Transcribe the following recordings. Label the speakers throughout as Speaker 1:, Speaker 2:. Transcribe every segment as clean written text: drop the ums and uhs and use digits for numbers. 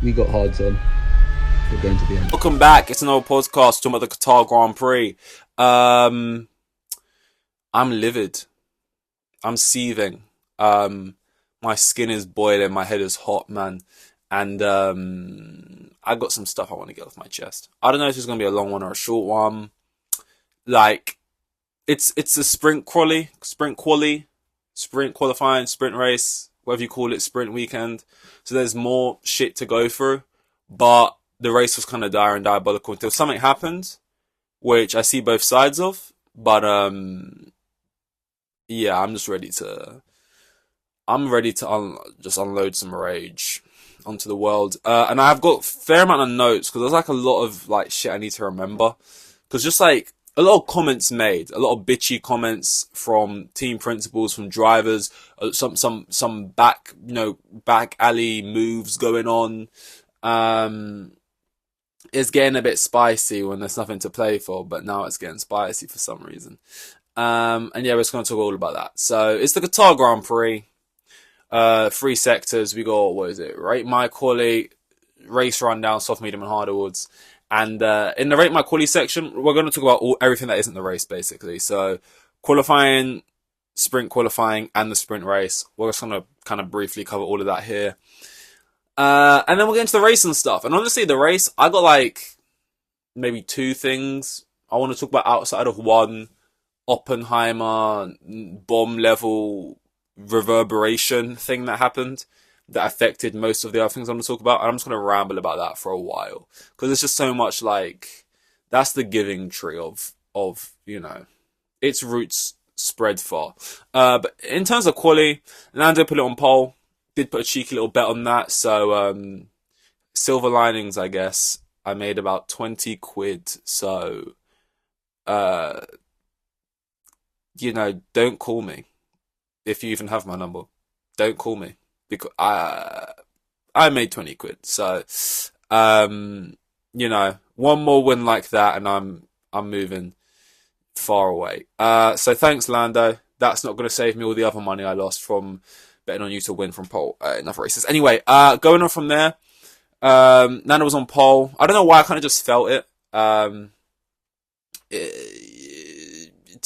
Speaker 1: We got hards on. We're going to the end.
Speaker 2: Welcome back. It's another podcast talking about the Qatar Grand Prix. Um, I'm livid. I'm seething. My skin is boiling. My head is hot, man. And I got some stuff I want to get off my chest. I don't know if it's gonna be a long one or a short one. Like it's a sprint qualifying, sprint race, whatever you call it, sprint weekend. So there's more shit to go through, but the race was kind of dire and diabolical until something happened, which I see both sides of. But yeah, I'm ready to just unload some rage onto the world. And I've got a fair amount of notes because there's like a lot of like shit I need to remember. Because just like a lot of comments made, a lot of bitchy comments from team principals, from drivers, some back alley moves going on. Um, it's getting a bit spicy when there's nothing to play for, but now it's getting spicy for some reason. And yeah, we're just going to talk all about that. So it's the Qatar Grand Prix. Three sectors. We got, what is it? Rate My Quali, race rundown, soft, medium, and hard awards. And in the Rate My Quali section, we're going to talk about everything that isn't the race, basically. So qualifying, sprint qualifying, and the sprint race. We're just going to kind of briefly cover all of that here. And then we'll get into the race and stuff. And honestly, the race, I got like maybe two things I want to talk about outside of one Oppenheimer bomb level reverberation thing that happened that affected most of the other things I'm going to talk about. And I'm just going to ramble about that for a while because it's just so much like that's the giving tree of its roots spread far. But in terms of quali, Lando put it on pole. Did put a cheeky little bet on that. So silver linings, I guess. I made about 20 quid. So don't call me if you even have my number. Don't call me because I made 20 quid. So one more win like that and I'm moving far away. So thanks, Lando. That's not going to save me all the other money I lost from betting on you to win from pole in other races. Anyway, going on from there, Nando was on pole. I don't know why, I kind of just felt it. To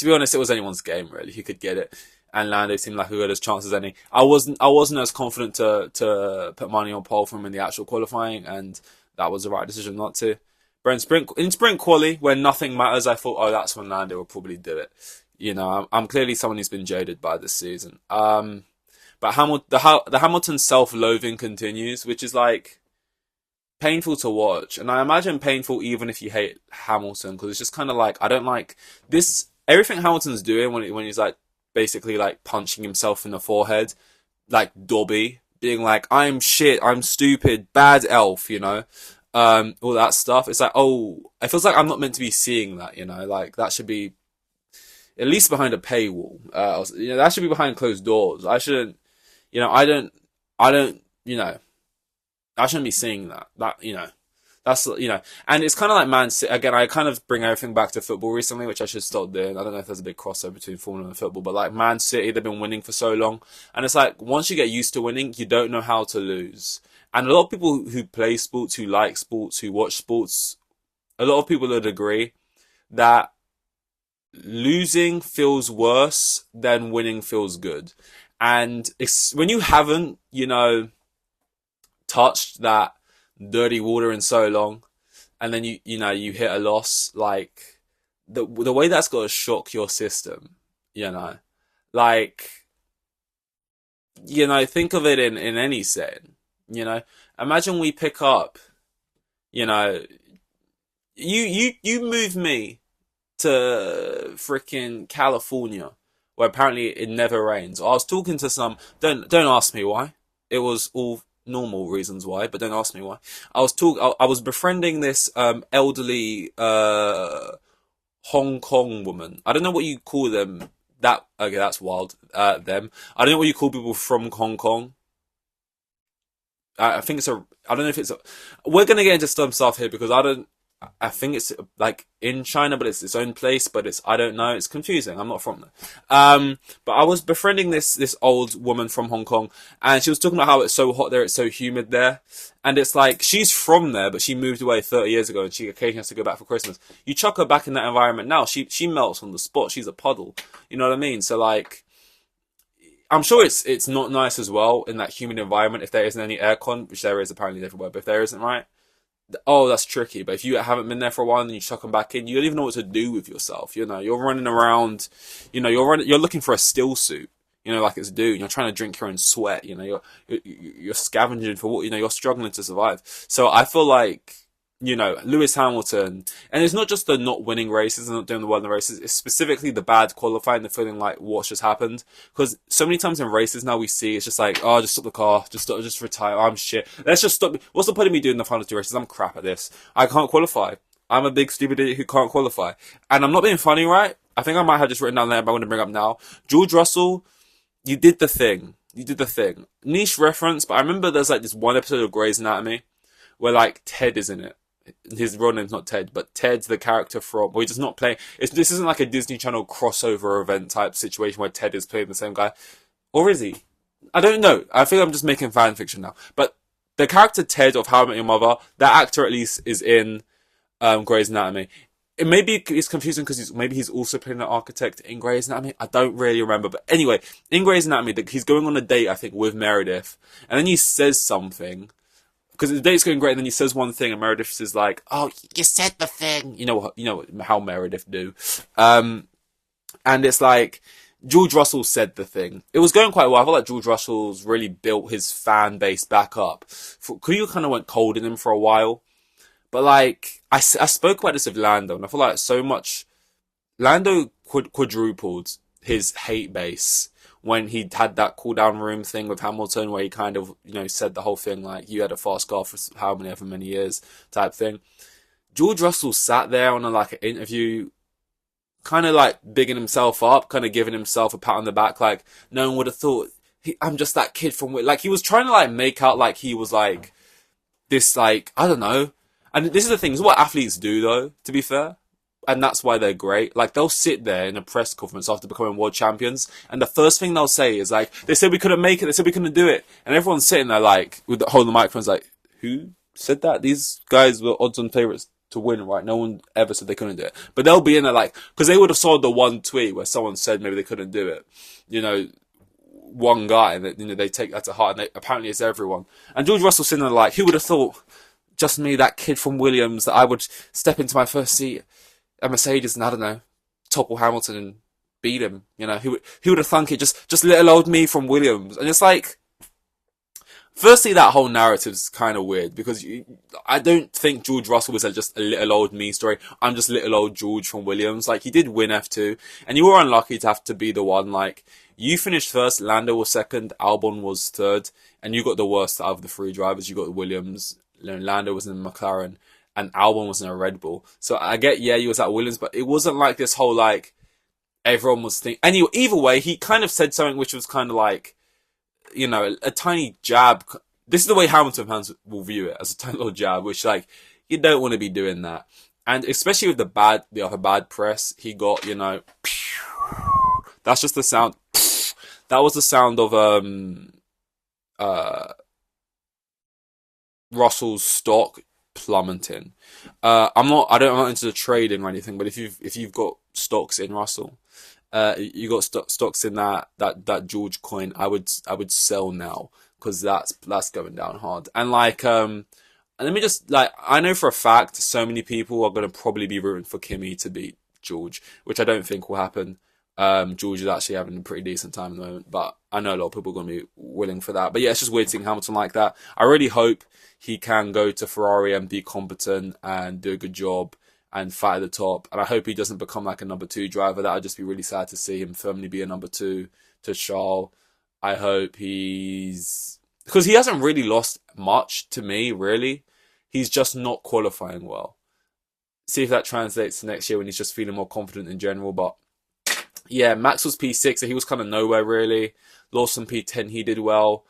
Speaker 2: be honest, it was anyone's game, really. He could get it. And Lando seemed like a good as chance as any. I wasn't as confident to put money on pole for him in the actual qualifying, and that was the right decision not to. But in sprint quali, when nothing matters, I thought, oh, that's when Lando will probably do it. I'm clearly someone who's been jaded by this season. But the Hamilton self-loathing continues, which is like painful to watch, and I imagine painful even if you hate Hamilton, because it's just kind of like I don't like this. Everything Hamilton's doing when he's like basically like punching himself in the forehead, like Dobby, being like I'm shit, I'm stupid, bad elf, all that stuff. It's like, oh, it feels like I'm not meant to be seeing that, like that should be at least behind a paywall. That should be behind closed doors. I shouldn't. I don't, I shouldn't be seeing that. That's, and it's kind of like Man City. Again, I kind of bring everything back to football recently, which I should stop doing. I don't know if there's a big crossover between Formula and football, but like Man City, they've been winning for so long. And it's like, once you get used to winning, you don't know how to lose. And a lot of people who play sports, who like sports, who watch sports, a lot of people would agree that losing feels worse than winning feels good. And when you haven't, touched that dirty water in so long, and then you hit a loss, like the way that's got to shock your system, like think of it in any setting, imagine we pick up, you move me to freaking California, where apparently it never rains. I was talking to some. Don't ask me why. It was all normal reasons why, but don't ask me why. I was befriending this elderly Hong Kong woman. I don't know what you call them. Okay, that's wild. Them. I don't know what you call people from Hong Kong. I think it's a. I don't know if it's a. We're gonna get into some stuff here because I I think it's like in China, but it's its own place. But I don't know. It's confusing. I'm not from there. But I was befriending this old woman from Hong Kong, and she was talking about how it's so hot there, it's so humid there, and it's like she's from there, but she moved away 30 years ago, and she occasionally has to go back for Christmas. You chuck her back in that environment now, she melts on the spot. She's a puddle. You know what I mean? So like, I'm sure it's not nice as well in that humid environment if there isn't any aircon, which there is apparently everywhere. But if there isn't, right? Oh, that's tricky. But if you haven't been there for a while and you chuck them back in, you don't even know what to do with yourself. You know, you're running around. You know, you're looking for a still suit. You know, like it's due. You're trying to drink your own sweat. You know, you're scavenging for what. You know, you're struggling to survive. So I feel like, you know, Lewis Hamilton, and it's not just the not winning races and not doing the well in the races, it's specifically the bad qualifying, the feeling like what's just happened. Because so many times in races now we see it's just like, oh, just stop the car, just retire, I'm shit. Let's just stop. What's the point of me doing the final two races? I'm crap at this. I can't qualify. I'm a big stupid idiot who can't qualify. And I'm not being funny, right? I think I might have just written down there, but I want to bring up now. George Russell, you did the thing. You did the thing. Niche reference, but I remember there's like this one episode of Grey's Anatomy where like Ted is in it. His real name's not Ted, but Ted's the character from. Well, he does not play. This isn't like a Disney Channel crossover event type situation where Ted is playing the same guy, or is he? I don't know. I think I'm just making fan fiction now. But the character Ted of How I Met Your Mother, that actor at least is in Grey's Anatomy. It maybe it's confusing because maybe he's also playing an architect in Grey's Anatomy. I don't really remember, but anyway, in Grey's Anatomy, he's going on a date, I think, with Meredith, and then he says something. Because the date's going great, and then he says one thing, and Meredith is like, "Oh, you said the thing." You know how Meredith do. And it's like George Russell said the thing. It was going quite well. I feel like George Russell's really built his fan base back up. Kuya kind of went cold in him for a while, but like I spoke about this with Lando, and I feel like so much Lando quadrupled his hate base when he had that cool down room thing with Hamilton, where he kind of, you know, said the whole thing like, you had a fast car for however many years type thing. George Russell sat there on like an interview, kind of like bigging himself up, kind of giving himself a pat on the back, like no one would have thought I'm just that kid from, like he was trying to like make out like he was like this, like, I don't know. And this is the thing, this is what athletes do though, to be fair. And that's why they're great. Like, they'll sit there in a press conference after becoming world champions, and the first thing they'll say is like, they said we couldn't make it, they said we couldn't do it. And everyone's sitting there like, with the holding the microphones like, who said that? These guys were odds-on favourites to win, right? No one ever said they couldn't do it. But they'll be in there like, because they would have saw the one tweet where someone said maybe they couldn't do it. You know, one guy, and you know, they take that to heart, and apparently it's everyone. And George Russell sitting there like, who would have thought, just me, that kid from Williams, that I would step into my first seat a Mercedes and, I don't know, topple Hamilton and beat him. You know, who would have thunk it? Just little old me from Williams. And it's like, firstly, that whole narrative's kind of weird because I don't think George Russell was just a little old me story. I'm just little old George from Williams. Like, he did win F2, and you were unlucky to have to be the one. Like, you finished first, Lando was second, Albon was third, and you got the worst out of the three drivers. You got the Williams, Lando was in McLaren, and Albon was in a Red Bull. So I get, yeah, you was at Williams, but it wasn't like this whole, like, everyone was thinking. Anyway, either way, he kind of said something which was kind of like, you know, a tiny jab. This is the way Hamilton fans will view it, as a tiny little jab, which, like, you don't want to be doing that. And especially with the other bad press, he got, you know, that's just the sound. That was the sound of, Russell's stock plummeting. I'm not into the trading or anything, but if you've got stocks in Russell, you got stocks in that George coin, I would sell now, because that's going down hard. And like, and let me just, like, I know for a fact so many people are going to probably be rooting for Kimi to beat George, which I don't think will happen. George is actually having a pretty decent time at the moment, but I know a lot of people are going to be willing for that. But yeah, it's just weird seeing Hamilton like that. I really hope he can go to Ferrari and be competent and do a good job and fight at the top. And I hope he doesn't become like a number 2 driver. That would just be really sad to see him firmly be a number 2 to Charles. I hope because he hasn't really lost much to me, really. He's just not qualifying well. See if that translates to next year when he's just feeling more confident in general. But yeah, Max was P6, so he was kind of nowhere really. Lawson P10, he did well,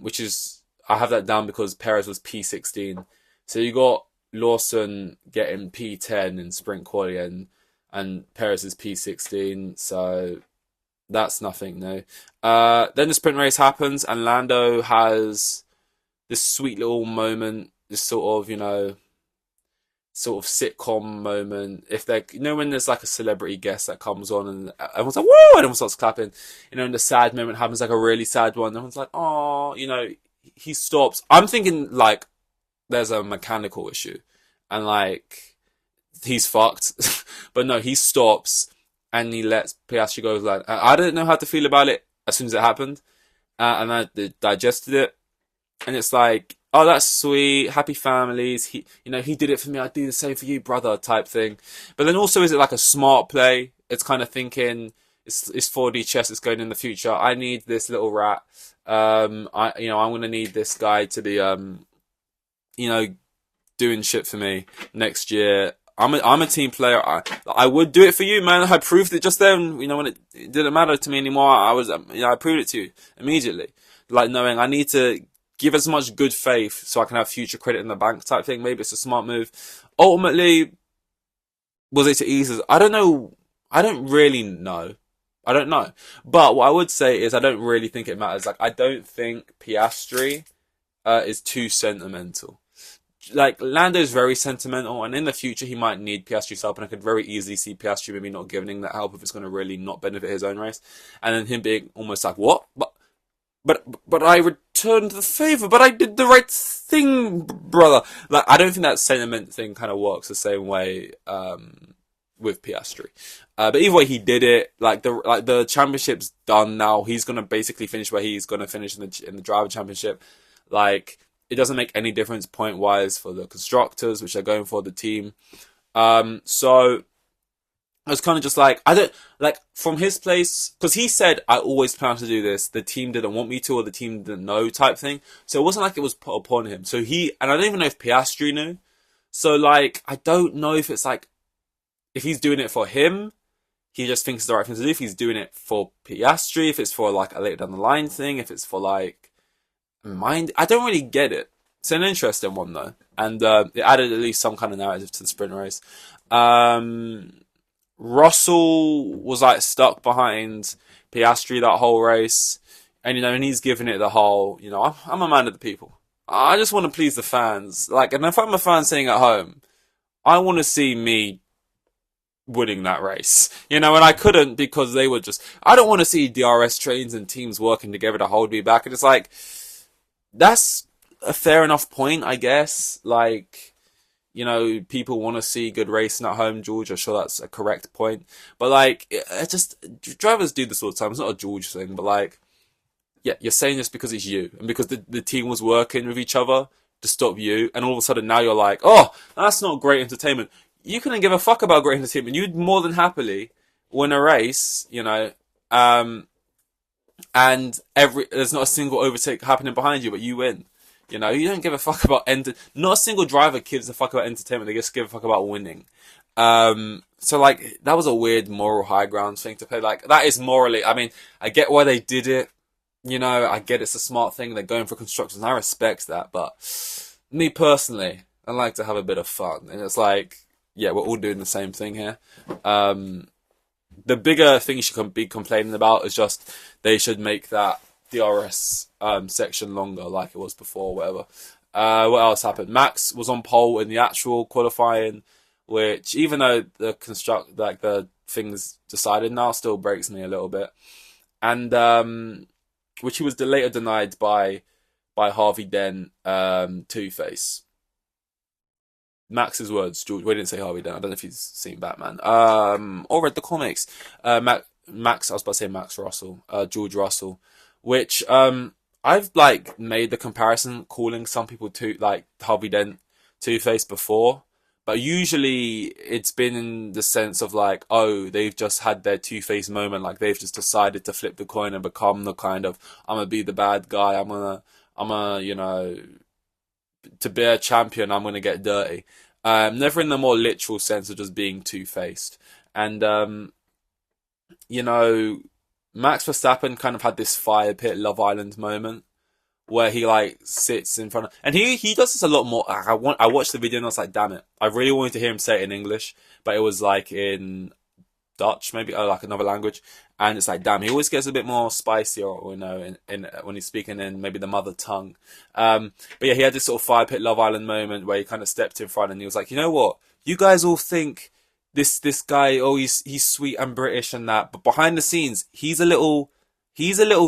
Speaker 2: which is, I have that down because Perez was P16. So you got Lawson getting P10 in sprint quality and Perez is P16, so that's nothing new. Then the sprint race happens, and Lando has this sweet little moment, this sort of, sort of sitcom moment. If they, when there's like a celebrity guest that comes on and everyone's like, woo, and everyone starts clapping, and the sad moment happens, like a really sad one. Everyone's like, oh, he stops. I'm thinking like there's a mechanical issue and like he's fucked. But no, he stops and he lets Piastri go. Like, I didn't know how to feel about it as soon as it happened. And I digested it. And it's like, oh, that's sweet. Happy families. He did it for me. I'd do the same for you, brother, type thing. But then also, is it like a smart play? It's kind of thinking it's 4D chess. It's going in the future. I need this little rat. I'm going to need this guy to be, doing shit for me next year. I'm a team player. I would do it for you, man. I proved it just then. When it didn't matter to me anymore, I proved it to you immediately. Like knowing I need to give as much good faith so I can have future credit in the bank type thing. Maybe it's a smart move. Ultimately, was it to ease us? I don't know. I don't really know. I don't know. But what I would say is I don't really think it matters. Like, I don't think Piastri is too sentimental. Like, Lando's very sentimental, and in the future he might need Piastri's help, and I could very easily see Piastri maybe not giving him that help if it's going to really not benefit his own race. And then him being almost like, what? But I returned the favor, but I did the right thing, brother. Like, I don't think that sentiment thing kind of works the same way with Piastri. But either way, he did it. Like the championship's done now. He's gonna basically finish where he's gonna finish in the driver championship. Like, it doesn't make any difference point wise for the constructors, which are going for the team. So I was kind of just like, I don't, like, from his place, because he said, I always plan to do this, the team didn't want me to, or the team didn't know, type thing. So it wasn't like it was put upon him. So and I don't even know if Piastri knew. So, like, I don't know if it's like, if he's doing it for him, he just thinks it's the right thing to do. If he's doing it for Piastri, if it's for, like, a later down the line thing, if it's for, like, I don't really get it. It's an interesting one, though. And it added at least some kind of narrative to the sprint race. Russell was like stuck behind Piastri that whole race, and and he's giving it the whole. I'm a man of the people. I just want to please the fans. Like, and if I'm a fan sitting at home, I want to see me winning that race. And I couldn't because they were just. I don't want to see DRS trains and teams working together to hold me back. And it's like, that's a fair enough point, I guess. Like, people want to see good racing at home, George. I'm sure that's a correct point. But, like, it just, drivers do this all the time. It's not a George thing, but, like, yeah, you're saying this because it's you. And because the team was working with each other to stop you. And all of a sudden now you're like, oh, that's not great entertainment. You couldn't give a fuck about great entertainment. You'd more than happily win a race, and there's not a single overtake happening behind you, but you win. You don't give a fuck about not a single driver gives a fuck about entertainment. They just give a fuck about winning. So, like, that was a weird moral high ground thing to play. Like, that is morally, I mean, I get why they did it. I get it's a smart thing. They're going for constructors, and I respect that. But me personally, I like to have a bit of fun. And it's like, yeah, we're all doing the same thing here. The bigger thing you should be complaining about is just they should make that DRS section longer, like it was before, or whatever. What else happened? Max was on pole in the actual qualifying, which, even though the things decided now, still breaks me a little bit. And which he was later denied by Harvey Dent, Two-Face. Max's words, George. We didn't say Harvey Dent. I don't know if he's seen Batman. Or read the comics. Max. I was about to say Max Russell. George Russell. Which I've like made the comparison, calling some people like Harvey Dent Two-Face before, but usually it's been in the sense of like, oh, they've just had their Two-Face moment, like they've just decided to flip the coin and become the kind of, I'm gonna be the bad guy, I'm gonna to be a champion, I'm gonna get dirty. Never in the more literal sense of just being two-faced. And Max Verstappen kind of had this fire pit Love Island moment where he like sits in front of, and he does this a lot more. I watched the video and I was like, damn it, I really wanted to hear him say it in English, but it was like in Dutch, maybe, or like another language. And it's like, damn, he always gets a bit more spicy, or in when he's speaking in maybe the mother tongue. But yeah, he had this sort of Fire Pit Love Island moment where he kind of stepped in front and he was like, you know what? You guys all think this guy, oh, he's sweet and British and that, but behind the scenes, he's a little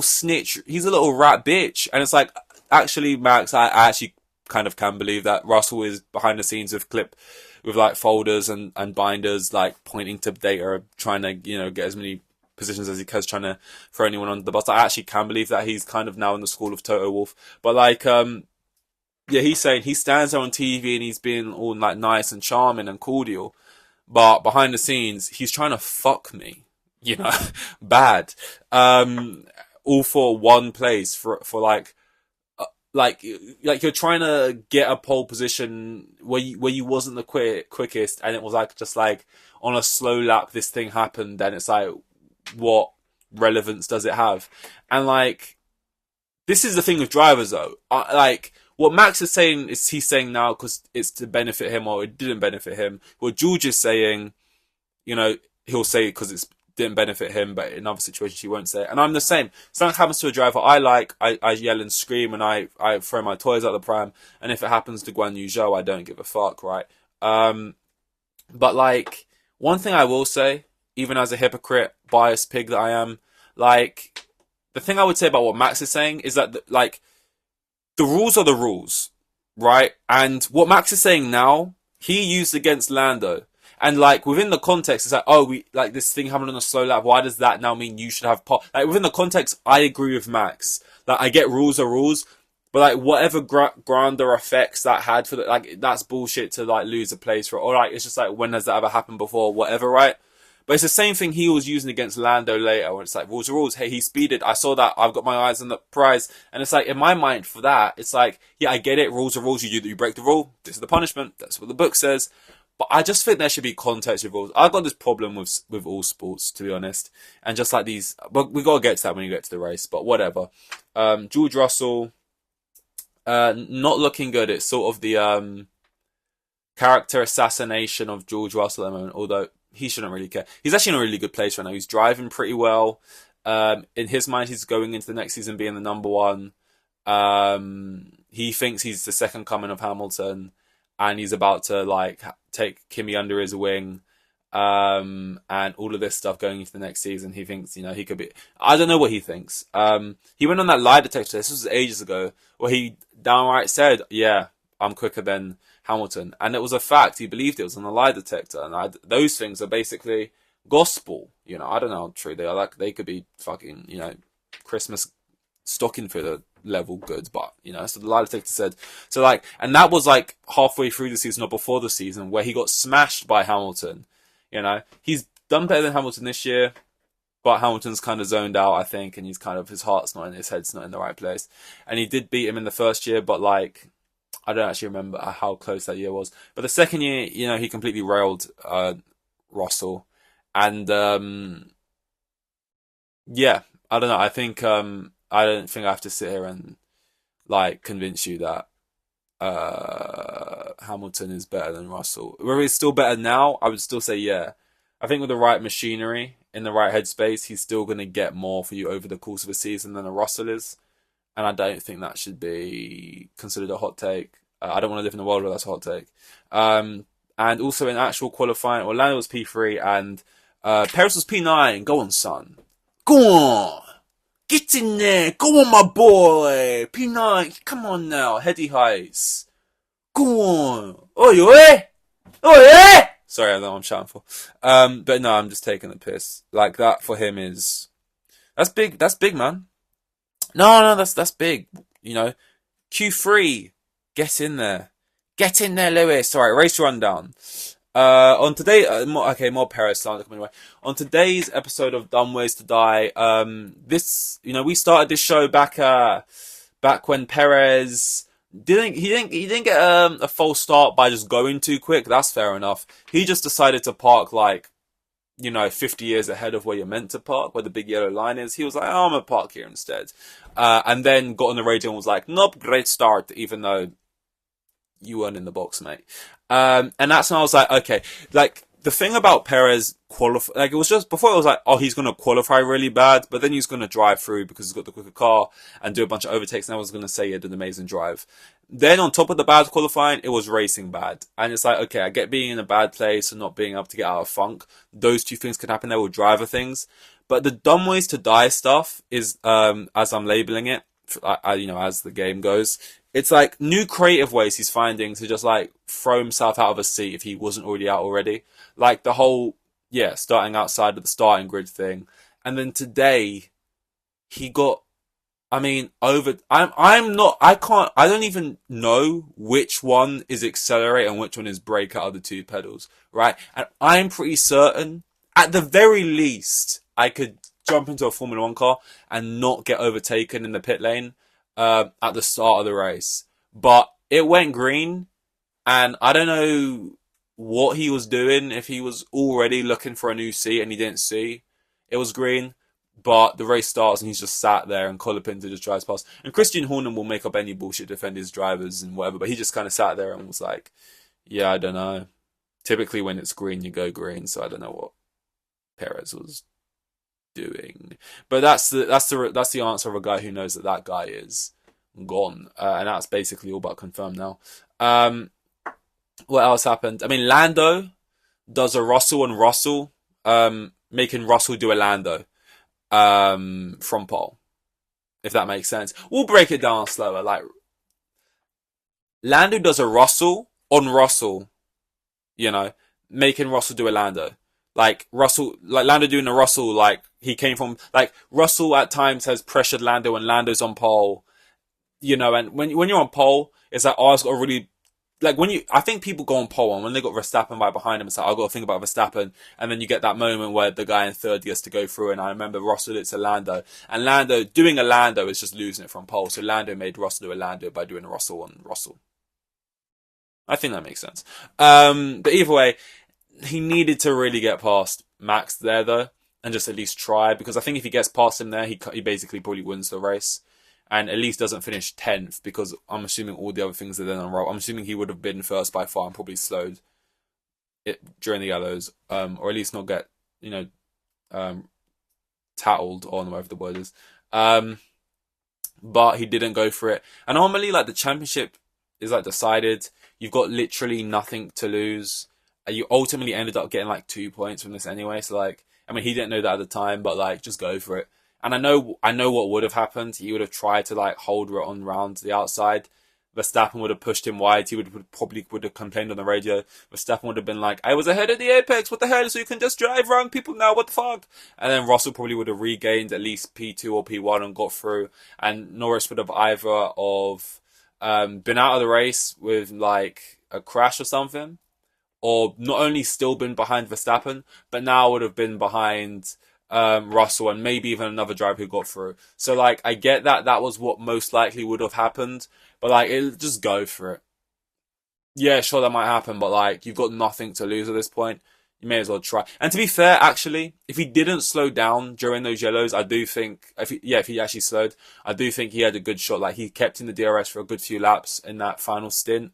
Speaker 2: snitch, he's a little rat bitch. And it's like, actually, Max, I actually kind of can believe that Russell is behind the scenes with like folders and binders, like pointing to data, trying to, get as many positions as he can, trying to throw anyone under the bus. I actually can believe that he's kind of now in the school of Toto Wolff. But like, yeah, he's saying he stands there on TV and he's being all like nice and charming and cordial, but behind the scenes, he's trying to fuck me, bad. All for one place for like you're trying to get a pole position where you wasn't the quickest, and it was like just like on a slow lap this thing happened, and it's like, what relevance does it have? And like, this is the thing with drivers though. Like, what Max is saying is he's saying now because it's to benefit him, or it didn't benefit him. What George is saying, he'll say it because it didn't benefit him, but in other situations he won't say it. And I'm the same. Something happens to a driver I yell and scream, and I throw my toys out the pram. And if it happens to Guan Yu Zhou, I don't give a fuck, right? But like, one thing I will say, even as a hypocrite, biased pig that I am, like, the thing I would say about what Max is saying is that, like, the rules are the rules, right? And what Max is saying now, he used against Lando. And like, within the context, it's like, oh, like this thing happened on a slow lap. Why does that now mean you should have like, within the context, I agree with Max. Like, I get rules are rules, but like, whatever grander effects that had for like, that's bullshit to like lose a place for it. Or like, it's just like, when has that ever happened before? Whatever, right? But it's the same thing he was using against Lando later, when it's like, rules are rules. Hey, he speeded. I saw that. I've got my eyes on the prize. And it's like, in my mind, for that, it's like, yeah, I get it. Rules are rules. You break the rule. This is the punishment. That's what the book says. But I just think there should be context with rules. I've got this problem with all sports, to be honest. And just like these, but we got to get to that when you get to the race. But whatever. George Russell, not looking good. It's sort of the character assassination of George Russell at the moment, although he shouldn't really care. He's actually in a really good place right now. He's driving pretty well. In his mind, he's going into the next season being the number one. He thinks he's the second coming of Hamilton, and he's about to like take Kimi under his wing, and all of this stuff going into the next season. He thinks, he could be. I don't know what he thinks. He went on that lie detector. This was ages ago, where he downright said, "Yeah, I'm quicker than Hamilton," and it was a fact. He believed it was on a lie detector, and those things are basically gospel. I don't know how true they are. Like, they could be fucking, Christmas stocking filler level goods, but so the lie detector said. So like, and that was like halfway through the season or before the season, where he got smashed by Hamilton. He's done better than Hamilton this year, but Hamilton's kind of zoned out, I think, and his heart's not in, his head's not in the right place. And he did beat him in the first year, but like, I don't actually remember how close that year was. But the second year, he completely railed Russell. And yeah, I don't know. I think I don't think I have to sit here and like convince you that Hamilton is better than Russell. Whether he's still better now, I would still say yeah. I think with the right machinery, in the right headspace, he's still going to get more for you over the course of a season than a Russell is. And I don't think that should be considered a hot take. I don't want to live in a world where that's a hot take. And also in actual qualifying, Orlando was P3 and Paris was P9. Go on, son. Go on. Get in there. Go on, my boy. P9. Come on now. Heady heights. Go on. Oi, oi. Oi, oi. Sorry, I know what I'm shouting for. But no, I'm just taking the piss. Like, that for him is... That's big. That's big, man. No, that's big. Q3. Get in there. Get in there, Lewis. Alright, race rundown. On today, more Paris coming away. On today's episode of Dumb Ways to Die, we started this show back when Perez didn't get a false start by just going too quick. That's fair enough. He just decided to park like, 50 years ahead of where you're meant to park, where the big yellow line is. He was like, oh, I'm gonna park here instead. And then got on the radio and was like, nope, great start, even though you weren't in the box, mate. And that's when I was like, okay, like, the thing about Perez it was just, before it was like, oh, he's going to qualify really bad, but then he's going to drive through because he's got the quicker car and do a bunch of overtakes, and I was going to say he did an amazing drive. Then on top of the bad qualifying, it was racing bad. And it's like, okay, I get being in a bad place and not being able to get out of funk. Those two things can happen there with driver things. But the dumb ways to die stuff is, as I'm labeling it, as the game goes, it's like new creative ways he's finding to just like throw himself out of a seat if he wasn't already out already. Like the whole, starting outside of the starting grid thing. And then today, he got, I don't even know which one is accelerate and which one is brake out of the two pedals, right? And I'm pretty certain, at the very least, I could jump into a Formula 1 car and not get overtaken in the pit lane at the start of the race. But it went green, and I don't know what he was doing, if he was already looking for a new seat and he didn't see it was green. But the race starts and he's just sat there, and Colapinto just drives past. And Christian Horner will make up any bullshit to defend his drivers and whatever, but he just kind of sat there and was like, yeah, I don't know. Typically when it's green, you go green, so I don't know what Perez was doing. But that's the answer of a guy who knows that guy is gone. And that's basically all but confirmed now. What else happened? I mean, Lando does a Russell on Russell, making Russell do a Lando. From pole, if that makes sense. We'll break it down slower. Like, Lando does a Russell on Russell, making Russell do a Lando. Like Lando doing a Russell, like he came from, like Russell at times has pressured Lando and Lando's on pole, and when you're on pole, it's like, oh, it's got a really, like I think people go on pole, and when they got Verstappen right behind him, it's like, I've got to think about Verstappen. And then you get that moment where the guy in third gets to go through, and I remember Russell did it to Lando. And Lando, doing a Lando is just losing it from pole. So Lando made Russell do a Lando by doing a Russell on Russell. I think that makes sense. But either way, he needed to really get past Max there, though, and just at least try. Because I think if he gets past him there, he basically probably wins the race. And at least doesn't finish 10th, because I'm assuming all the other things are then on roll. I'm assuming he would have been first by far and probably slowed it during the yellows, or at least not get, tattled on, whatever the word is. But he didn't go for it. And normally, like, the championship is like decided. You've got literally nothing to lose. You ultimately ended up getting like 2 points from this anyway. So like, I mean, he didn't know that at the time, but like, just go for it. And I know what would have happened. He would have tried to like hold it on round the outside. Verstappen would have pushed him wide. He would have complained on the radio. Verstappen would have been like, I was ahead of the apex. What the hell? So you can just drive around people now. What the fuck? And then Russell probably would have regained at least P2 or P1 and got through. And Norris would have either been out of the race with like a crash or something, or not only still been behind Verstappen, but now would have been behind Russell and maybe even another driver who got through. So like, I get that was what most likely would have happened, but like, just go for it. Yeah, sure, that might happen, but like, you've got nothing to lose at this point. You may as well try. And to be fair, actually, if he didn't slow down during those yellows, I do think, if he actually slowed, I do think he had a good shot. Like, he kept in the DRS for a good few laps in that final stint,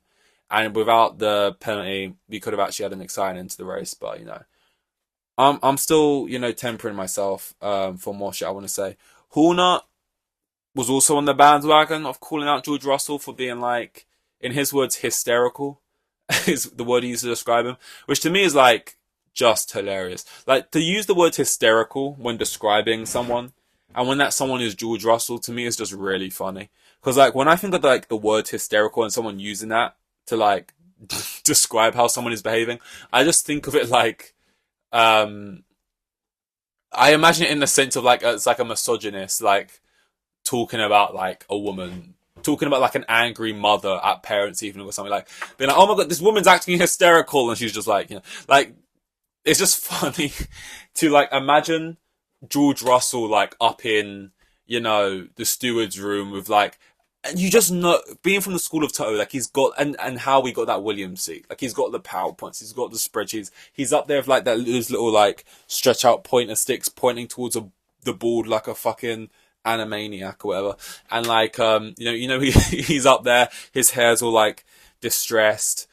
Speaker 2: and without the penalty, we could have actually had an exciting end to the race, but I'm still, tempering myself for more shit I want to say. Horner was also on the bandwagon of calling out George Russell for being, like, in his words, hysterical, is the word he used to describe him, which to me is, like, just hilarious. Like, to use the word hysterical when describing someone, and when that someone is George Russell, to me is just really funny. Because, like, when I think of, like, the word hysterical and someone using that to, like, describe how someone is behaving, I just think of it like, I imagine it in the sense of like, it's like a misogynist, like talking about like a woman, talking about like an angry mother at parents' evening or something, like being like, oh my god, this woman's acting hysterical, and she's just like, like, it's just funny to like imagine George Russell like up in, the steward's room with like and you just know, being from the school of Toto, like he's got, and how we got that Williams seat, like he's got the PowerPoints, he's got the spreadsheets, he's up there with like those little like stretch out pointer sticks pointing towards the board like a fucking animaniac or whatever, and like he's up there, his hair's all like distressed,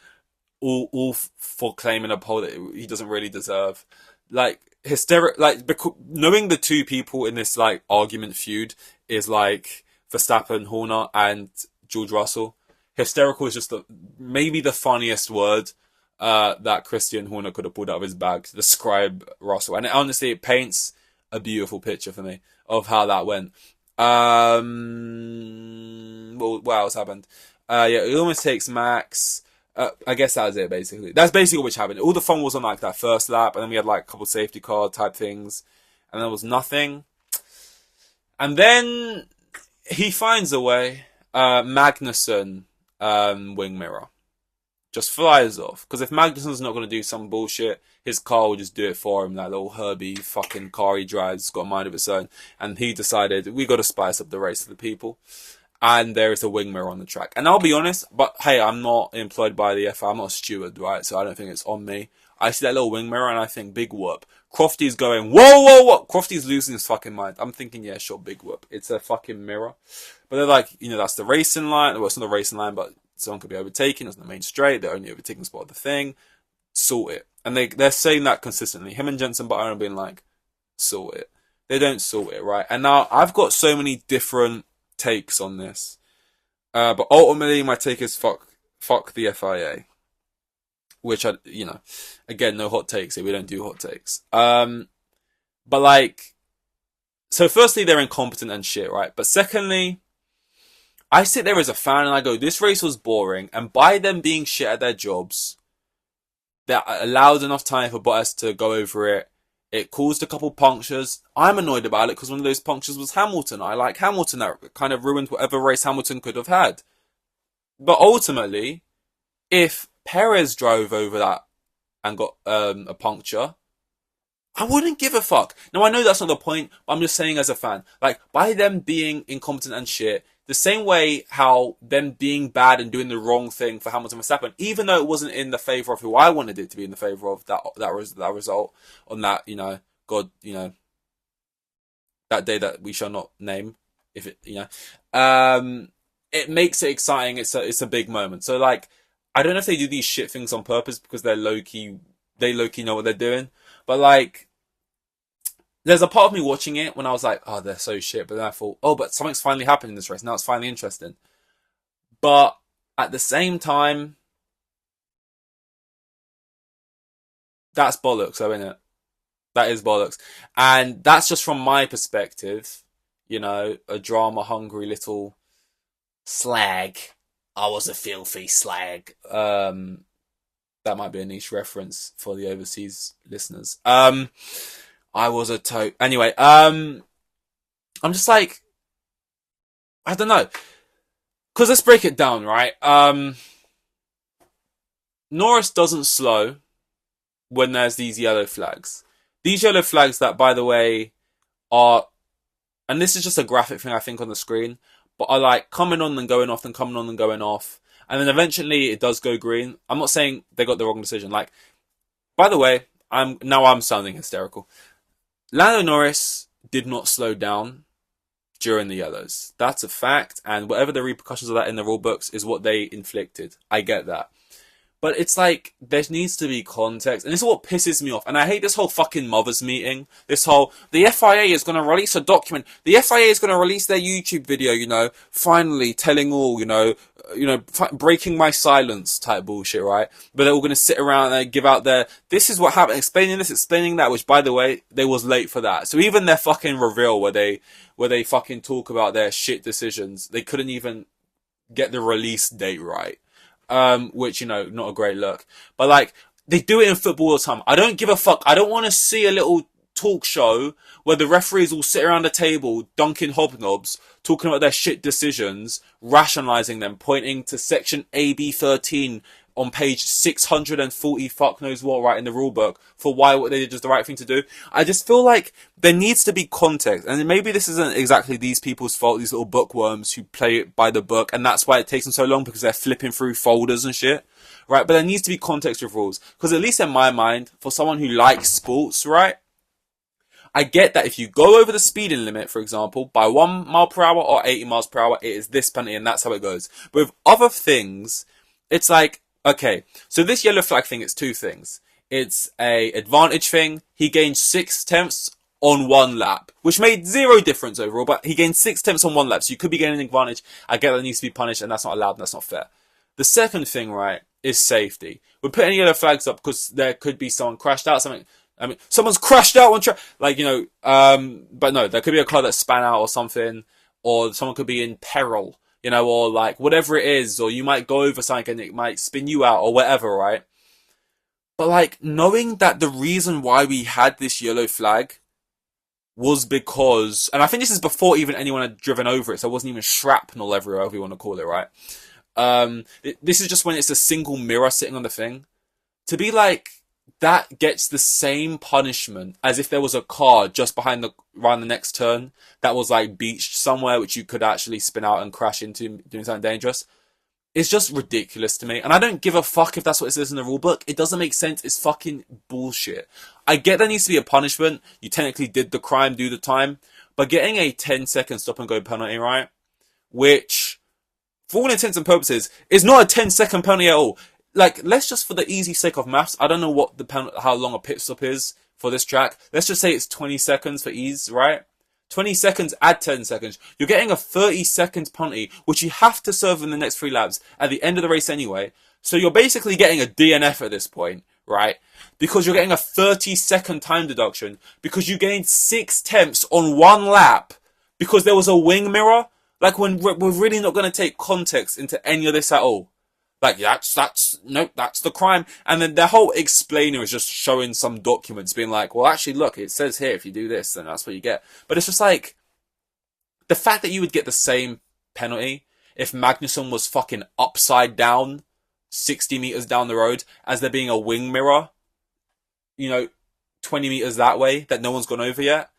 Speaker 2: all for claiming a pole that he doesn't really deserve, like hysteric, like knowing the two people in this like argument feud is like Verstappen, Horner, and George Russell. Hysterical is just maybe the funniest word that Christian Horner could have pulled out of his bag to describe Russell. And honestly, it paints a beautiful picture for me of how that went. What else happened? Yeah, it almost takes Max. I guess that was it, basically. That's basically what happened. All the fun was on like that first lap, and then we had like a couple safety car type things, and there was nothing. And then he finds a way. Magnussen wing mirror just flies off, because if Magnussen's not going to do some bullshit, his car will just do it for him. That little Herbie fucking car he drives got a mind of its own, and he decided we got to spice up the race of the people. And there is a wing mirror on the track. And I'll be honest, but hey, I'm not employed by the FIA. I'm not a steward, right? So I don't think it's on me. I see that little wing mirror and I think, big whoop. Crofty's going, whoa, whoa, whoa. Crofty's losing his fucking mind. I'm thinking, yeah, sure, big whoop. It's a fucking mirror. But they're like, that's the racing line. Well, it's not the racing line, but someone could be overtaken. It's the main straight. They're only overtaking the spot of the thing. Sort it. And they're saying that consistently. Him and Jensen Button have been like, sort it. They don't sort it, right? And now I've got so many different takes on this. But ultimately, my take is fuck the FIA. Which again, no hot takes here. We don't do hot takes. But like, so firstly, they're incompetent and shit, right? But secondly, I sit there as a fan and I go, this race was boring. And by them being shit at their jobs, that allowed enough time for Bottas to go over it. It caused a couple punctures. I'm annoyed about it because one of those punctures was Hamilton. I like Hamilton. That kind of ruined whatever race Hamilton could have had. But ultimately, if Perez drove over that and got a puncture, I wouldn't give a fuck. Now, I know that's not the point, but I'm just saying as a fan. Like, by them being incompetent and shit, the same way how them being bad and doing the wrong thing for Hamilton Verstappen, even though it wasn't in the favour of who I wanted it to be in the favour of, that result on that, that day that we shall not name, if it, it makes it exciting. It's a big moment. So like, I don't know if they do these shit things on purpose because they low-key know what they're doing, but like, there's a part of me watching it when I was like, oh, they're so shit. But then I thought, oh, but something's finally happened in this race. Now it's finally interesting. But at the same time, that's bollocks, though, isn't it? That is bollocks. And that's just from my perspective, a drama-hungry little slag. I was a filthy slag. That might be a niche reference for the overseas listeners. I was a tote. Anyway, I'm just like, I don't know. Because let's break it down, right? Norris doesn't slow when there's these yellow flags. These yellow flags that, by the way, are, and this is just a graphic thing I think on the screen, but are like coming on and going off and coming on and going off. And then eventually it does go green. I'm not saying they got the wrong decision. Like, by the way, I'm sounding hysterical. Lando Norris did not slow down during the yellows. That's a fact, and whatever the repercussions of that in the rule books is what they inflicted. I get that. But it's like, there needs to be context, and this is what pisses me off. And I hate this whole fucking mothers meeting. This whole, the FIA is going to release a document. The FIA is going to release their YouTube video, finally telling all, breaking my silence type bullshit, right? But they're all going to sit around and give out this is what happened, explaining this, explaining that, which, by the way, they was late for that. So even their fucking reveal where they fucking talk about their shit decisions, they couldn't even get the release date right. Which, not a great look. But like, they do it in football all the time. I don't give a fuck. I don't want to see a little talk show where the referees all sit around a table, dunking hobnobs, talking about their shit decisions, rationalising them, pointing to section AB 13, on page 640 fuck knows what, right, in the rule book for why what they did was the right thing to do. I just feel like there needs to be context, and maybe this isn't exactly these people's fault, these little bookworms who play it by the book, and that's why it takes them so long, because they're flipping through folders and shit, right? But there needs to be context with rules, because at least in my mind, for someone who likes sports, right, I get that if you go over the speeding limit, for example, by 1 mile per hour or 80 miles per hour, it is this penalty, and that's how it goes. But with other things, it's like, okay, so this yellow flag thing, it's two things. It's a advantage thing. He gained 6/10 on 1 lap, which made 0 difference overall, but he gained 6/10 on 1 lap, so you could be gaining an advantage. I get that needs to be punished, and that's not allowed, and that's not fair. The second thing, right, is safety. We're putting yellow flags up because there could be someone crashed out, something. I mean, someone's crashed out on track, like, you know, but no, there could be a car that span out or something, or someone could be in peril, you know, or like whatever it is, or you might go over something and it might spin you out or whatever, right? But like, knowing that the reason why we had this yellow flag was because, and I think this is before even anyone had driven over it, so it wasn't even shrapnel everywhere, whatever you want to call it, right? This is just when it's a single mirror sitting on the thing. To be like, that gets the same punishment as if there was a car just around the next turn that was like beached somewhere, which you could actually spin out and crash into doing something dangerous. It's just ridiculous to me. And I don't give a fuck if that's what it says in the rule book. It doesn't make sense. It's fucking bullshit. I get there needs to be a punishment. You technically did the crime, do the time. But getting a 10-second stop and go penalty, right? Which, for all intents and purposes, is not a 10-second penalty at all. Like, let's just, for the easy sake of maths, I don't know what how long a pit stop is for this track. Let's just say it's 20 seconds for ease, right? 20 seconds, add 10 seconds. You're getting a 30-second penalty, which you have to serve in the next 3 laps at the end of the race anyway. So you're basically getting a DNF at this point, right? Because you're getting a 30-second time deduction because you gained 6/10 on 1 lap because there was a wing mirror. Like, when we're really not going to take context into any of this at all. Like, that's the crime. And then the whole explainer is just showing some documents being like, well, actually, look, it says here, if you do this, then that's what you get. But it's just like, the fact that you would get the same penalty if Magnussen was fucking upside down, 60 meters down the road, as there being a wing mirror, you know, 20 meters that way, that no one's gone over yet.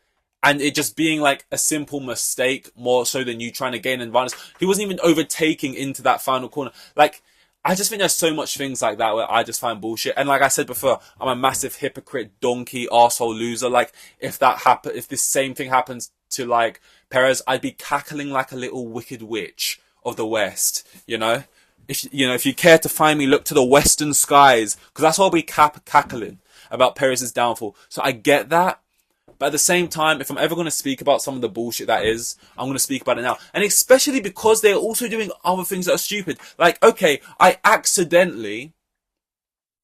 Speaker 2: And it just being like a simple mistake, more so than you trying to gain an advantage. He wasn't even overtaking into that final corner. Like, I just think there's so much things like that where I just find bullshit. And like I said before, I'm a massive hypocrite, donkey, arsehole loser. Like, if this same thing happens to like Perez, I'd be cackling like a little wicked witch of the West, you know? If you care to find me, look to the western skies, because that's all I'll be cackling about Perez's downfall. So I get that. But at the same time, if I'm ever going to speak about some of the bullshit that is, I'm going to speak about it now. And especially because they're also doing other things that are stupid. Like, okay, I accidentally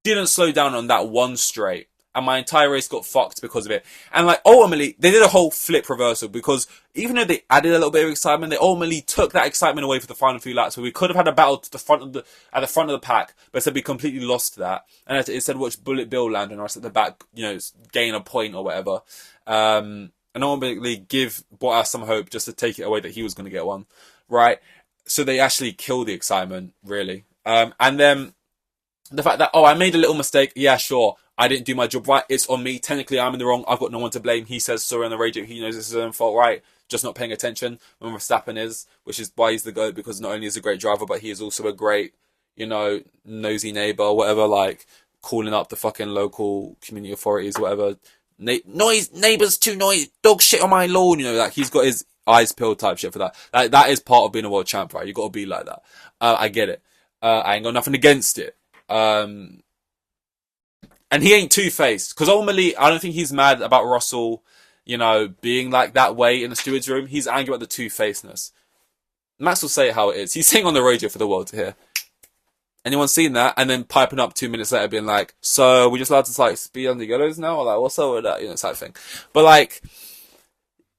Speaker 2: didn't slow down on that one straight. And my entire race got fucked because of it. And like, ultimately, they did a whole flip reversal. Because even though they added a little bit of excitement, they ultimately took that excitement away for the final few laps. So we could have had a battle at the front of the pack. But instead we completely lost that. And instead watch Bullet Bill land and us at the back, you know, gain a point or whatever. And ultimately give Bottas some hope just to take it away that he was going to get one, right? So they actually kill the excitement, really. And then the fact that, I made a little mistake. Yeah, sure. I didn't do my job right. It's on me. Technically, I'm in the wrong. I've got no one to blame. He says sorry on the radio. He knows this is his own fault, right? Just not paying attention when Verstappen is, which is why he's the GOAT, because not only is he a great driver, but he is also a great, you know, nosy neighbor or whatever, like calling up the fucking local community authorities, whatever. Neighbours too noisy, dog shit on my lawn, you know, like he's got his eyes peeled type shit for that. Like, that is part of being a world champ, right? You got to be like that. I get it. I ain't got nothing against it. And he ain't two-faced, because ultimately, I don't think he's mad about Russell, you know, being like that way in the steward's room. He's angry about the two-facedness. Max will say it how it is. He's saying on the radio for the world to hear. Anyone seen that? And then piping up 2 minutes later being like, so we're just allowed to like speed on the yellows now? Or like, what's up with that? You know, type thing. But like,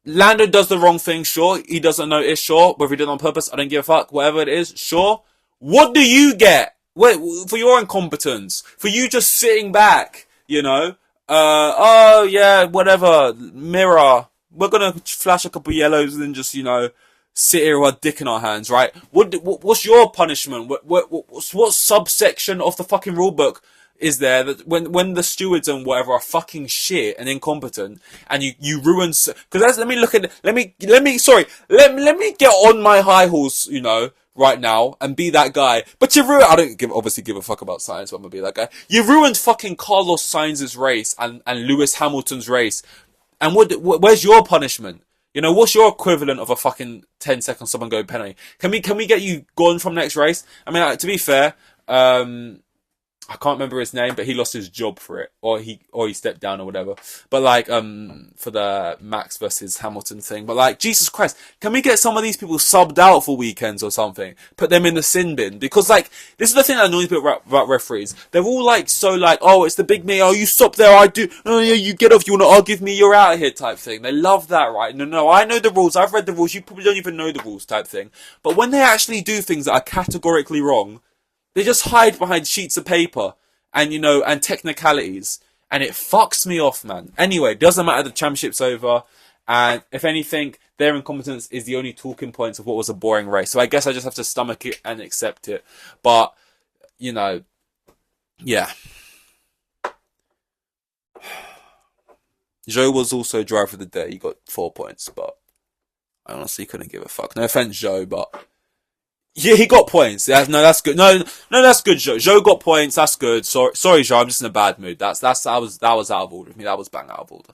Speaker 2: Lando does the wrong thing, sure. He doesn't notice, sure. Whether he did it on purpose, I don't give a fuck. Whatever it is, sure. What do you get? Wait, for your incompetence, for you just sitting back, you know, oh yeah, whatever, mirror, we're gonna flash a couple yellows and then just, you know, sit here with our dick in our hands, right? What's your punishment? What subsection of the fucking rule book is there that when the stewards and whatever are fucking shit and incompetent, and you ruin, because let me look at, let me get on my high horse, you know, right now and be that guy. But you ruined, I don't obviously give a fuck about science, but I'm gonna be that guy. You ruined fucking Carlos Sainz's race and Lewis Hamilton's race. And where's your punishment? You know, what's your equivalent of a fucking 10-second stop and go penalty? Can we get you gone from next race? I mean, to be fair, I can't remember his name, but he lost his job for it, or he stepped down or whatever. But like, for the Max versus Hamilton thing. But like, Jesus Christ, can we get some of these people subbed out for weekends or something? Put them in the sin bin, because like, this is the thing that annoys me about referees. They're all like, so like, oh, it's the big me. Oh, you stop there. I do. Oh yeah, you get off. You want to argue with me? You're out of here, type thing. They love that, right? No, I know the rules. I've read the rules. You probably don't even know the rules, type thing. But when they actually do things that are categorically wrong, they just hide behind sheets of paper and, you know, and technicalities. And it fucks me off, man. Anyway, doesn't matter, the championship's over. And if anything, their incompetence is the only talking points of what was a boring race. So I guess I just have to stomach it and accept it. But, you know, yeah. Joe was also driver of the day. He got 4 points, but I honestly couldn't give a fuck. No offense, Joe, but yeah, he got points. Yeah, no, that's good. No, that's good, Joe. Joe got points. That's good. Sorry, Joe. I'm just in a bad mood. That was out of order with me. That was bang out of order.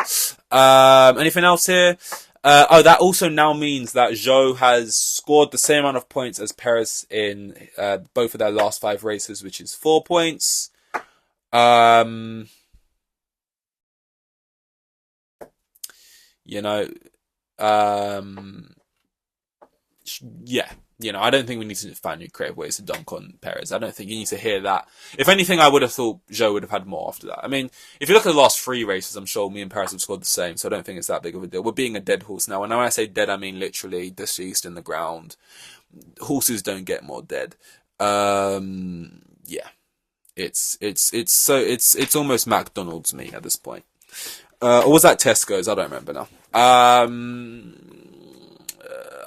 Speaker 2: Anything else here? That also now means that Joe has scored the same amount of points as Perez in both of their last 5 races, which is 4 points. You know, yeah. You know, I don't think we need to find new creative ways to dunk on Perez. I don't think you need to hear that. If anything, I would have thought Joe would have had more after that. I mean, if you look at the last 3 races, I'm sure me and Perez have scored the same, so I don't think it's that big of a deal. We're being a dead horse now, and when I say dead, I mean literally deceased in the ground. Horses don't get more dead. Yeah. It's almost McDonald's me at this point. Or was that Tesco's? I don't remember now.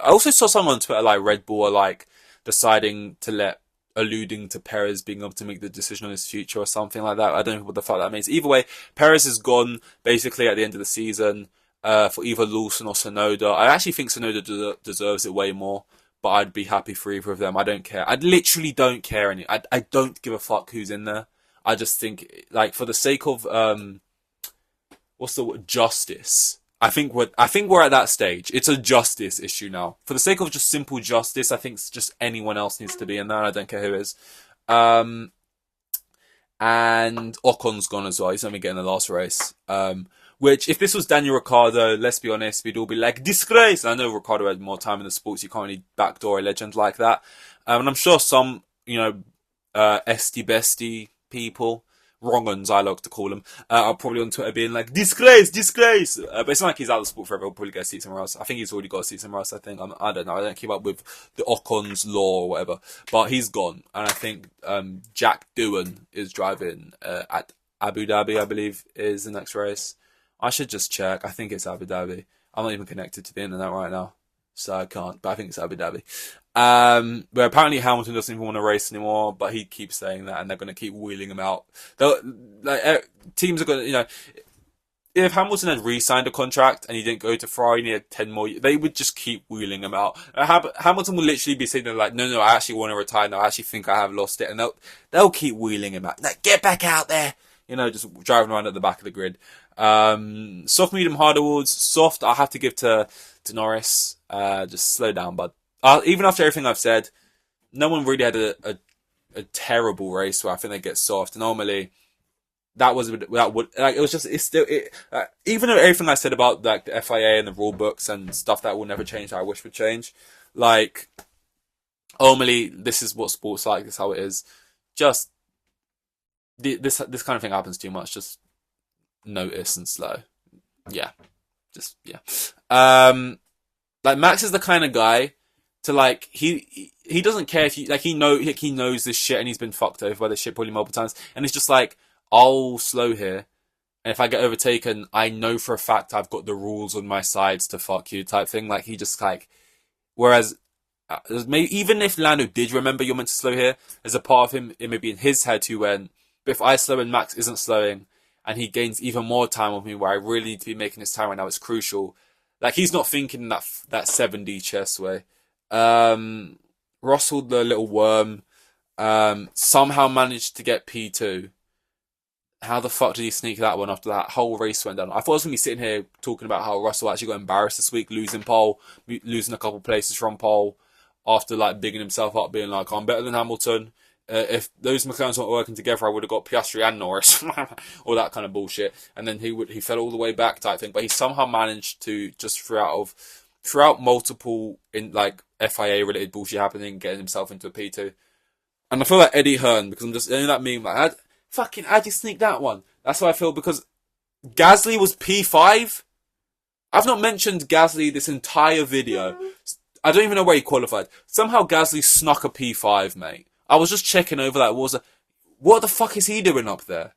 Speaker 2: I also saw someone on Twitter, like Red Bull, are like deciding to alluding to Perez being able to make the decision on his future or something like that. I don't know what the fuck that means. Either way, Perez is gone basically at the end of the season for either Lawson or Tsunoda. I actually think Tsunoda deserves it way more, but I'd be happy for either of them. I don't care. I literally don't care. I don't give a fuck who's in there. I just think, like, for the sake of what's the word? Justice. I think we're at that stage. It's a justice issue now. For the sake of just simple justice, I think just anyone else needs to be in there. I don't care who is. And Ocon's gone as well. He's only getting the last race. Which, if this was Daniel Ricciardo, let's be honest, we'd all be like, disgrace. And I know Ricciardo had more time in the sports. You can't really backdoor a legend like that. And I'm sure some, you know, esty bestie people, wrong uns, I like to call them, are probably on Twitter being like, disgrace. But it's not like he's out of the sport forever. He'll probably get a seat somewhere else. I think he's already got a seat somewhere else, I think. I don't know. I don't keep up with the Ocon's law or whatever. But he's gone. And I think Jack Doohan is driving at Abu Dhabi, I believe, is the next race. I should just check. I think it's Abu Dhabi. I'm not even connected to the internet right now, so I can't. But I think it's Abu Dhabi. Where apparently Hamilton doesn't even want to race anymore, but he keeps saying that, and they're going to keep wheeling him out. Teams are going to, you know, if Hamilton had re-signed a contract and he didn't go to Ferrari and he had 10 more, they would just keep wheeling him out. Hamilton will literally be sitting there like, no, I actually want to retire now. I actually think I have lost it, and they'll keep wheeling him out. Like, get back out there, you know, just driving around at the back of the grid. Soft, medium, hard awards. Soft, I have to give to Norris. Just slow down, bud. Even after everything I've said, no one really had a terrible race where I think they get soft. Normally, that was it was just, it's still, even though everything I said about like the FIA and the rule books and stuff that will never change that I wish would change, like, normally this is what sports like, this is how it is. Just this kind of thing happens too much. Just notice and slow. Yeah. Just, yeah. Like, Max is the kind of guy to, like, he doesn't care if you, like, he knows this shit and he's been fucked over by this shit probably multiple times. And it's just like, I'll slow here. And if I get overtaken, I know for a fact I've got the rules on my sides to fuck you type thing. Like, he just, like, Whereas, maybe even if Lando did remember you're meant to slow here, there's a part of him, it may be in his head who went, but if I slow and Max isn't slowing, and he gains even more time on me where I really need to be making this time right now, it's crucial. Like, he's not thinking that 7D chess way. Russell, the little worm, somehow managed to get P2. How the fuck did he sneak that one after that whole race went down? I thought I was going to be sitting here talking about how Russell actually got embarrassed this week, losing pole, losing a couple places from pole, after like bigging himself up, being like, I'm better than Hamilton. If those McLarens weren't working together, I would have got Piastri and Norris, all that kind of bullshit. And then he fell all the way back type thing. But he somehow managed to just throughout multiple in like FIA related bullshit happening, getting himself into a P2. And I feel like Eddie Hearn, because I'm just you know that meme like, how'd you sneak that one? That's how I feel, because Gasly was P5. I've not mentioned Gasly this entire video. I don't even know where he qualified. Somehow Gasly snuck a P5, mate. I was just checking over that. What the fuck is he doing up there?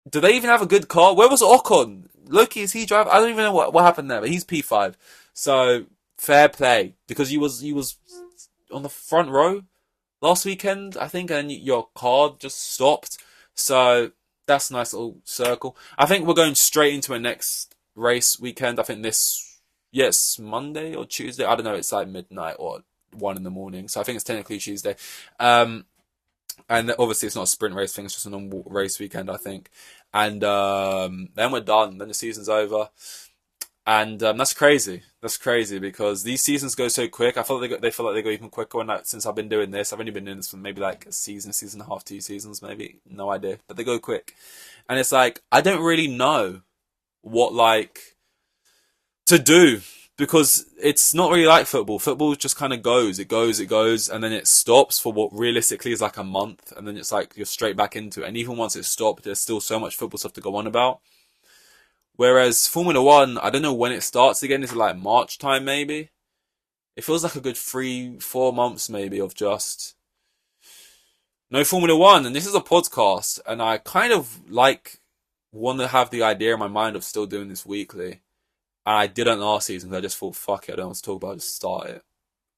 Speaker 2: Do they even have a good car? Where was Ocon? Loki, is he driving? I don't even know what happened there, but he's P5. So, fair play. Because he was on the front row last weekend, I think, and your car just stopped. So, that's a nice little circle. I think we're going straight into a next race weekend. I think yes, Monday or Tuesday. I don't know, it's like midnight or 1 in the morning. So I think it's technically Tuesday. And obviously it's not a sprint race thing, it's just a normal race weekend, I think. And then we're done. Then the season's over. And that's crazy. That's crazy because these seasons go so quick. I feel like they feel like they go even quicker since I've been doing this. I've only been doing this for maybe like a season and a half, 2 seasons, maybe. No idea. But they go quick. And it's like, I don't really know what like to do, because it's not really like football. Football just kind of goes, it goes, and then it stops for what realistically is like a month, and then it's like you're straight back into it. And even once it's stopped, there's still so much football stuff to go on about. Whereas Formula 1, I don't know when it starts again. Is it like March time maybe? It feels like a good 3-4 months maybe of just no Formula 1. And this is a podcast, and I kind of want to have the idea in my mind of still doing this weekly. And I didn't last season because I just thought, fuck it, I don't want to talk about it, just start it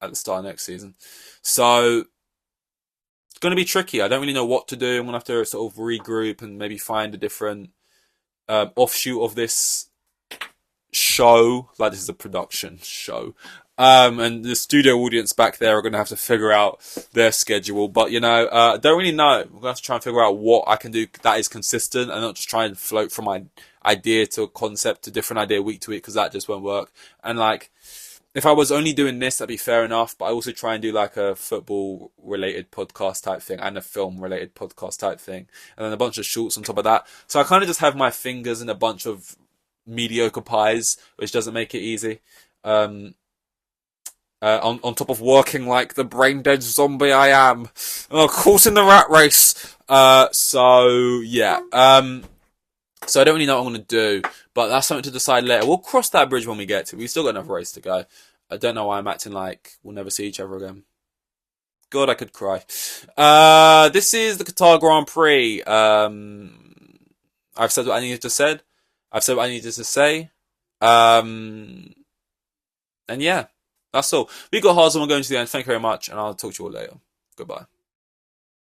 Speaker 2: at the start of next season. So, it's going to be tricky. I don't really know what to do. I'm going to have to sort of regroup and maybe find a different offshoot of this show. Like, this is a production show. And the studio audience back there are going to have to figure out their schedule. But, I don't really know. We're going to have to try and figure out what I can do that is consistent and not just try and float from my idea to a concept to different idea week to week, because that just won't work. And like, if I was only doing this, that'd be fair enough. But I also try and do like a football related podcast type thing and a film related podcast type thing. And then a bunch of shorts on top of that. So I kind of just have my fingers in a bunch of mediocre pies, which doesn't make it easy. On top of working like the brain dead zombie I am, caught in the rat race. So yeah. So I don't really know what I'm going to do, but that's something to decide later. We'll cross that bridge when we get to it. We've still got another race to go. I don't know why I'm acting like we'll never see each other again. God, I could cry. This is the Qatar Grand Prix. I've said what I needed to say. I've said what I needed to say. And yeah, that's all. We got Haas and we're going to the end. Thank you very much, and I'll talk to you all later. Goodbye.